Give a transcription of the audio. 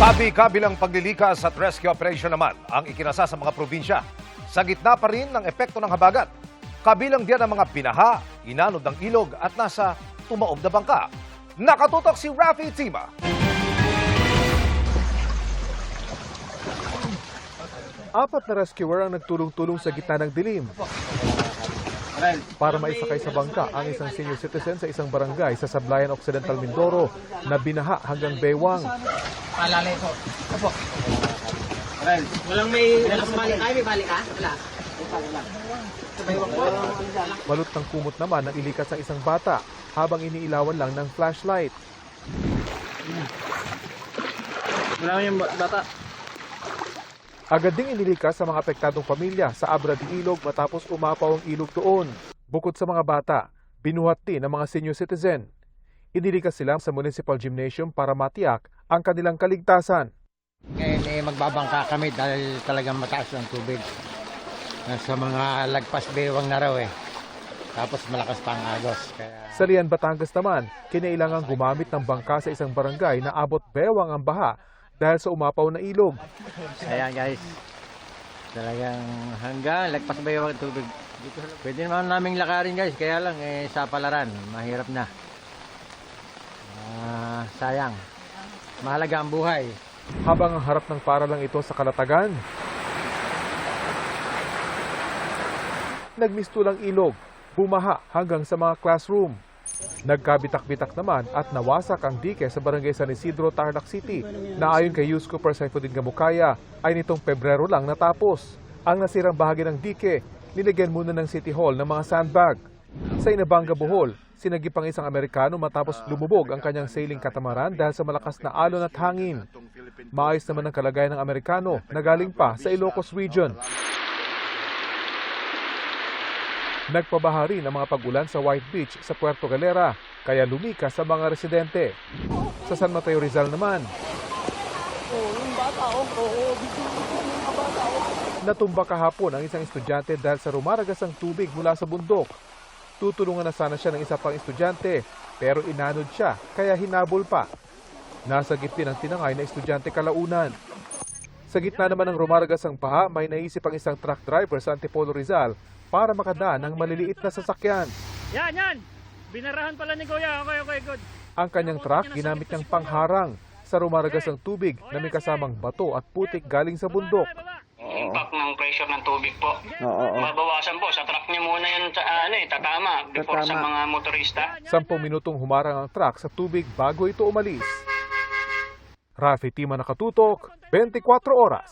Kabi-kabilang paglilikas at rescue operation naman ang ikinasa sa mga probinsya. Sa gitna pa rin ng epekto ng habagat. Kabilang diyan ang mga binaha, inanod ng ilog at nasa tumaob na bangka. Nakatutok si Rafi Tima. Apat na rescuer ang nagtulong-tulong sa gitna ng dilim para maisakay sa bangka ang isang senior citizen sa isang barangay sa Sablayan Occidental, Mindoro na binaha hanggang baywang. Palalay po. Opo. Walang balik tayo, may balik ka? Wala. Balot ng kumot naman ang ilikas ng isang bata habang iniilawan lang ng flashlight. Wala yung bata. Agad ding inilikas sa mga apektadong pamilya sa Abra de Ilog matapos umapaw ang ilog doon. Bukod sa mga bata, binuhat din ng mga senior citizen. Inilikas sila sa municipal gymnasium para matiyak ang kanilang kaligtasan. Ngayon magbabangka kami dahil talagang mataas ang tubig. Sa mga lagpas bewang na raw Tapos malakas pa ang agos. Sa Lian, Batangas naman, kinailangan gumamit ng bangka sa isang barangay na abot bewang ang baha dahil sa umapaw na ilog. Ayan guys, talagang hanggang lagpas bewang ang tubig. Pwede naman naming lakarin guys, kaya lang sa palaran, mahirap na. Sayang, mahalaga ang buhay. Habang ang harap ng paralang ito sa Kalatagan, nagmistulang ilog, bumaha hanggang sa mga classroom. Nagkabitak-bitak naman at nawasak ang dike sa barangay San Isidro, Tarlac City na ayon kay Youth Cooper Saifuddin Gamukaya ay nitong Pebrero lang natapos. Ang nasirang bahagi ng dike, nilagyan muna ng City Hall ng mga sandbag. Sa Inabanga, Bohol, sinagip ang isang Amerikano matapos lumubog ang kanyang sailing katamaran dahil sa malakas na alon at hangin. Maayos naman ang kalagayan ng Amerikano na galing pa sa Ilocos Region. Nagpabaha rin ang mga pag-ulan sa White Beach sa Puerto Galera, kaya lumikas sa mga residente. Sa San Mateo, Rizal naman, natumba kahapon ang isang estudyante dahil sa rumaragas ang tubig mula sa bundok. Tutulungan na sana siya ng isa pang estudyante, pero inanod siya, kaya hinabol pa. Nasagip din ang tinangay na estudyante kalaunan. Sa gitna naman ng rumaragas ang baha, may naisip ang isang truck driver sa Antipolo, Rizal para makadaan ng maliliit na sasakyan. Yan! Binarahan pala ni Kuya. Okay, good. Ang kanyang truck ginamit niyang pangharang sa rumaragas ng tubig na may kasamang bato at putik galing sa bundok. Impact ng pressure ng tubig po. Mabawasan po. Sa truck niya muna yun tatama before sa mga motorista. 10 minutong humarang ang truck sa tubig bago ito umalis. Rafi Tima, Nakatutok, 24 oras.